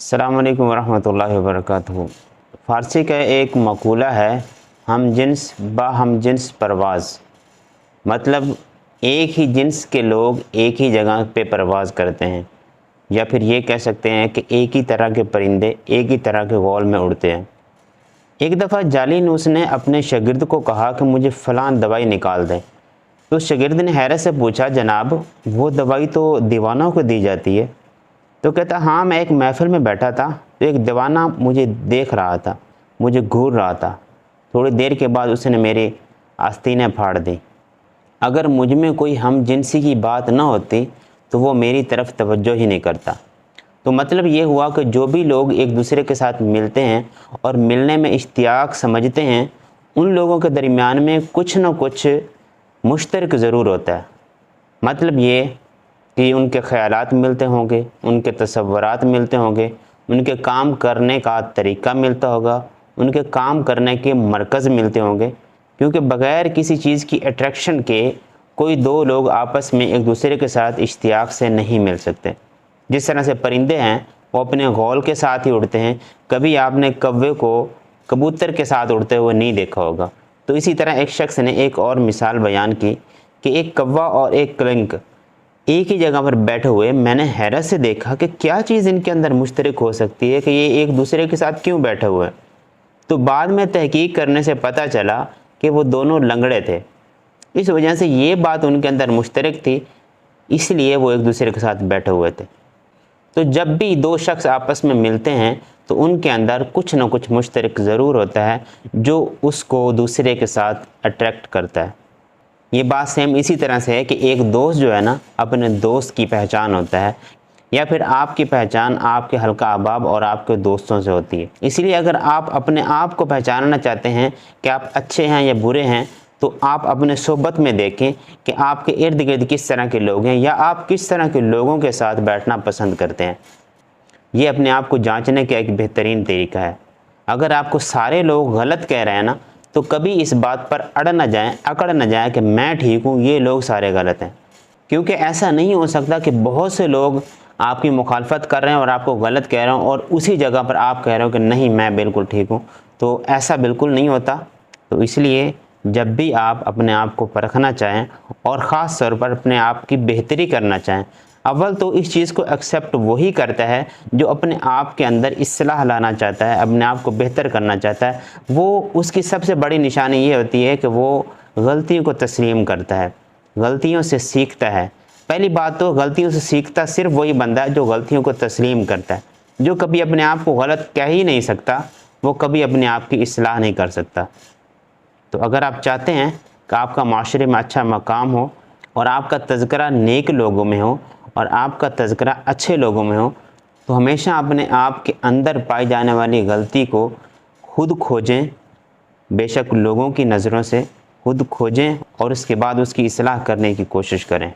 अस्सलाम वालेकुम वरहमतुल्लाहि वबरकातुहू। फ़ारसी का एक मक़ूला है, हम जिन्स बा हम जिन्स परवाज़। मतलब एक ही जिन्स के लोग एक ही जगह पे परवाज़ करते हैं, या फिर ये कह सकते हैं कि एक ही तरह के परिंदे एक ही तरह के गौल में उड़ते हैं। एक दफ़ा जालिनूस ने अपने शागिर्द को कहा कि मुझे फ़लाँ दवाई निकाल दें। तो शागिर्द ने हैरत से पूछा, जनाब वो दवाई तो दीवानों को दी जाती है। तो कहता, हाँ मैं एक महफ़िल में बैठा था तो एक दीवाना मुझे देख रहा था, मुझे घूर रहा था। थोड़ी देर के बाद उसने मेरी आस्तीनें फाड़ दी। अगर मुझ में कोई हम जिनसी की बात न होती तो वो मेरी तरफ तवज्जो ही नहीं करता। तो मतलब ये हुआ कि जो भी लोग एक दूसरे के साथ मिलते हैं और मिलने में इश्तियाक समझते हैं, उन लोगों के दरमियान में कुछ न कुछ मुश्तरक ज़रूर होता है। मतलब ये कि उनके ख़यालात मिलते होंगे, उनके तसव्वुरात मिलते होंगे, उनके काम करने का तरीक़ा मिलता होगा, उनके काम करने के मरकज़ मिलते होंगे। क्योंकि बग़ैर किसी चीज़ की अट्रैक्शन के कोई दो लोग आपस में एक दूसरे के साथ इश्तियाक से नहीं मिल सकते। जिस तरह से परिंदे हैं वो अपने घोल के साथ ही उड़ते हैं, कभी आपने कौवे को कबूतर के साथ उड़ते हुए नहीं देखा होगा। तो इसी तरह एक शख्स ने एक और मिसाल बयान की कि एक कौवा और एक कलंक एक ही जगह पर बैठे हुए, मैंने हैरत से देखा कि क्या चीज़ इनके अंदर मुश्तरक हो सकती है कि ये एक दूसरे के साथ क्यों बैठे हुए हैं। तो बाद में तहकीक करने से पता चला कि वो दोनों लंगड़े थे। इस वजह से ये बात उनके अंदर मुश्तरक थी, इसलिए वो एक दूसरे के साथ बैठे हुए थे। तो जब भी दो शख्स आपस में मिलते हैं तो उनके अंदर कुछ न कुछ मुश्तरक ज़रूर होता है जो उसको दूसरे के साथ अट्रैक्ट करता है। ये बात सेम इसी तरह से है कि एक दोस्त जो है ना, अपने दोस्त की पहचान होता है, या फिर आपकी पहचान आपके हल्का अहबाब और आपके दोस्तों से होती है। इसलिए अगर आप अपने आप को पहचानना चाहते हैं कि आप अच्छे हैं या बुरे हैं, तो आप अपने सोबत में देखें कि आपके इर्द गिर्द किस तरह के लोग हैं, या आप किस तरह के लोगों के साथ बैठना पसंद करते हैं। ये अपने आप को जांचने का एक बेहतरीन तरीका है। अगर आपको सारे लोग गलत कह रहे हैं ना, तो कभी इस बात पर अकड़ न जाए कि मैं ठीक हूँ, ये लोग सारे गलत हैं। क्योंकि ऐसा नहीं हो सकता कि बहुत से लोग आपकी मुखालफत कर रहे हैं और आपको गलत कह रहे हो, और उसी जगह पर आप कह रहे हो कि नहीं मैं बिल्कुल ठीक हूँ। तो ऐसा बिल्कुल नहीं होता। तो इसलिए जब भी आप अपने आप को परखना चाहें और ख़ास तौर पर अपने आप की बेहतरी करना चाहें, अव्वल तो इस चीज़ को एक्सेप्ट वही करता है जो अपने आप के अंदर इस्लाह लाना चाहता है, अपने आप को बेहतर करना चाहता है। वो उसकी सबसे बड़ी निशानी ये होती है कि वो गलतियों को तस्लीम करता है, गलतियों से सीखता है। पहली बात तो गलतियों से सीखता सिर्फ वही बंदा है जो गलतियों को तस्लीम करता है। जो कभी अपने आप को गलत कह ही नहीं सकता, वो कभी अपने आप की इस्लाह नहीं कर सकता। तो अगर आप चाहते हैं कि आपका माशरे में अच्छा मकाम हो और आपका तज़किरा नेक लोगों में हो और आपका तज़किरा अच्छे लोगों में हो, तो हमेशा अपने आप के अंदर पाई जाने वाली गलती को खुद खोजें, बेशक लोगों की नज़रों से खुद खोजें, और उसके बाद उसकी इस्लाह करने की कोशिश करें।